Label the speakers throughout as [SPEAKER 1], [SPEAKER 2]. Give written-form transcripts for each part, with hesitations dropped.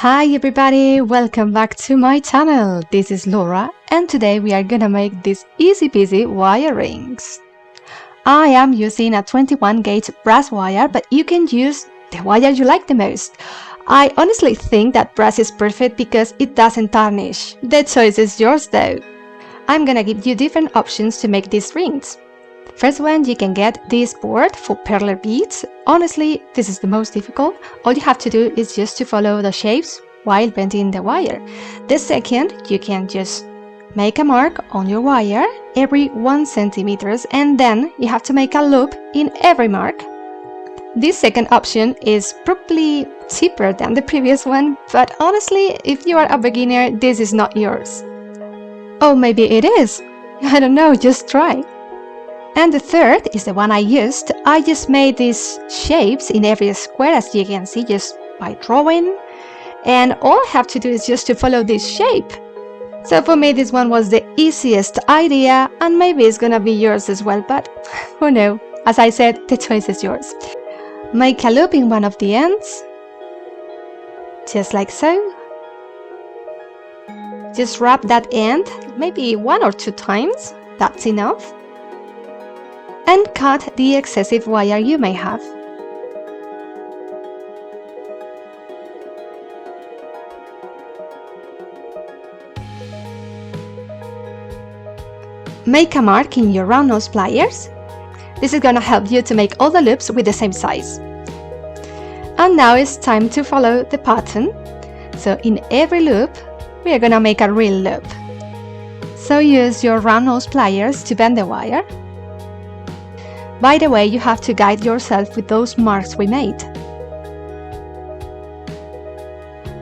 [SPEAKER 1] Hi everybody, welcome back to my channel. This is Laura and today we are gonna make these easy peasy wire rings. I am using a 21 gauge brass wire, but you can use the wire you like the most. I honestly think that brass is perfect because it doesn't tarnish. The choice is yours though. I'm gonna give you different options to make these rings. First one, you can get this board for perler beads. Honestly, this is the most difficult. All you have to do is just to follow the shapes while bending the wire. The second, you can just make a mark on your wire every 1 centimeter and then you have to make a loop in every mark. This second option is probably cheaper than the previous one, but honestly, if you are a beginner, this is not yours. Oh, maybe it is. I don't know, just try. And the third is the one I used. I just made these shapes in every square, as you can see, just by drawing. And all I have to do is just to follow this shape. So for me, this one was the easiest idea, and maybe it's gonna be yours as well, but who knows? As I said, the choice is yours. Make a loop in one of the ends, just like so. Just wrap that end, maybe 1 or 2 times, that's enough. And cut the excessive wire you may have. Make a mark in your round nose pliers. This is gonna help you to make all the loops with the same size. And now it's time to follow the pattern. So in every loop, we are gonna make a real loop. So use your round nose pliers to bend the wire. By the way, you have to guide yourself with those marks we made.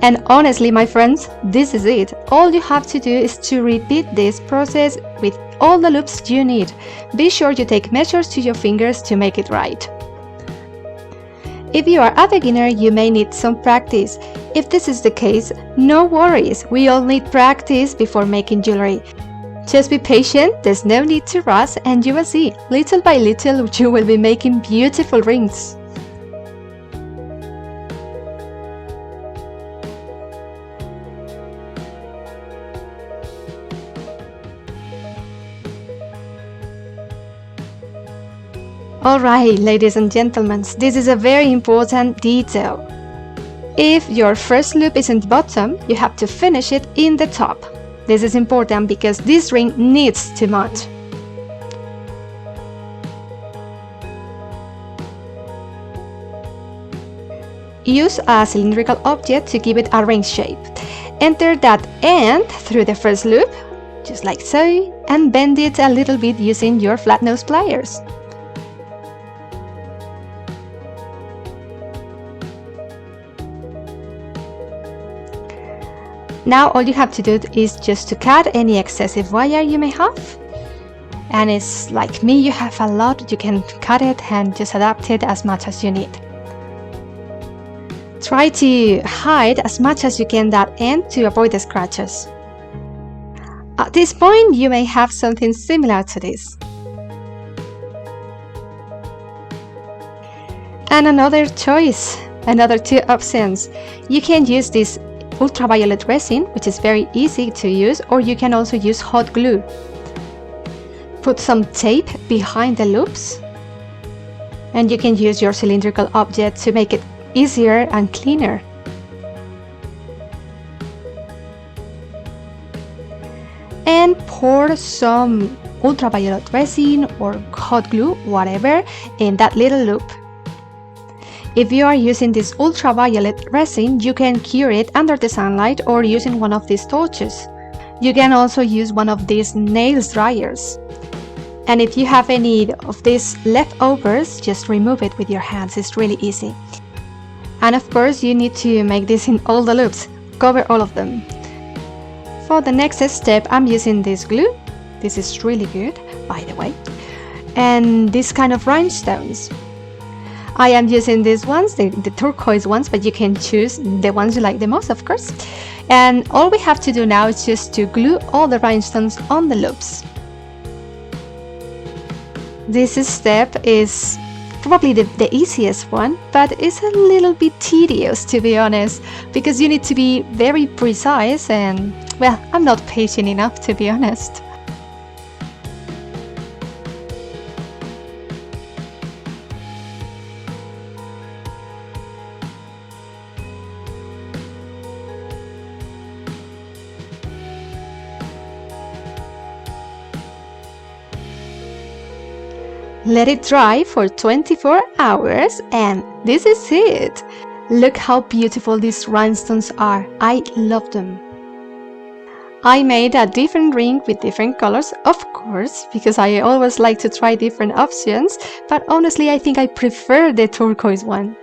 [SPEAKER 1] And honestly, my friends, this is it. All you have to do is to repeat this process with all the loops you need. Be sure you take measures to your fingers to make it right. If you are a beginner, you may need some practice. If this is the case, no worries. We all need practice before making jewelry. Just be patient, there's no need to rush, and you will see, little by little, you will be making beautiful rings. Alright, ladies and gentlemen, this is a very important detail. If your first loop is in the bottom, you have to finish it in the top. This is important because this ring needs to match. Use a cylindrical object to give it a ring shape. Enter that end through the first loop, just like so, and bend it a little bit using your flat nose pliers. Now all you have to do is just to cut any excessive wire you may have. And it's like me, you have a lot, you can cut it and just adapt it as much as you need. Try to hide as much as you can that end to avoid the scratches. At this point, you may have something similar to this. And another choice, another 2 options. You can use this ultraviolet resin, which is very easy to use, or you can also use hot glue. Put some tape behind the loops, and you can use your cylindrical object to make it easier and cleaner. And pour some ultraviolet resin or hot glue, whatever, in that little loop. If you are using this ultraviolet resin, you can cure it under the sunlight or using one of these torches. You can also use one of these nail dryers. And if you have any of these leftovers, just remove it with your hands. It's really easy. And of course, you need to make this in all the loops. Cover all of them. For the next step, I'm using this glue. This is really good, by the way. And this kind of rhinestones. I am using these ones, the turquoise ones, but you can choose the ones you like the most, of course. And all we have to do now is just to glue all the rhinestones on the loops. This step is probably the easiest one, but it's a little bit tedious, to be honest, because you need to be very precise and, well, I'm not patient enough, to be honest. Let it dry for 24 hours and this is it! Look how beautiful these rhinestones are. I love them. I made a different ring with different colors, of course, because I always like to try different options, but honestly I think I prefer the turquoise one.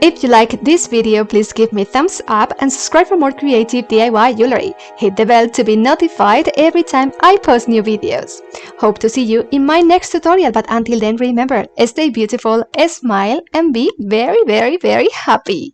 [SPEAKER 1] If you like this video, please give me a thumbs up and subscribe for more creative DIY jewelry. Hit the bell to be notified every time I post new videos. Hope to see you in my next tutorial, but until then remember, stay beautiful, smile and be very, very, very happy.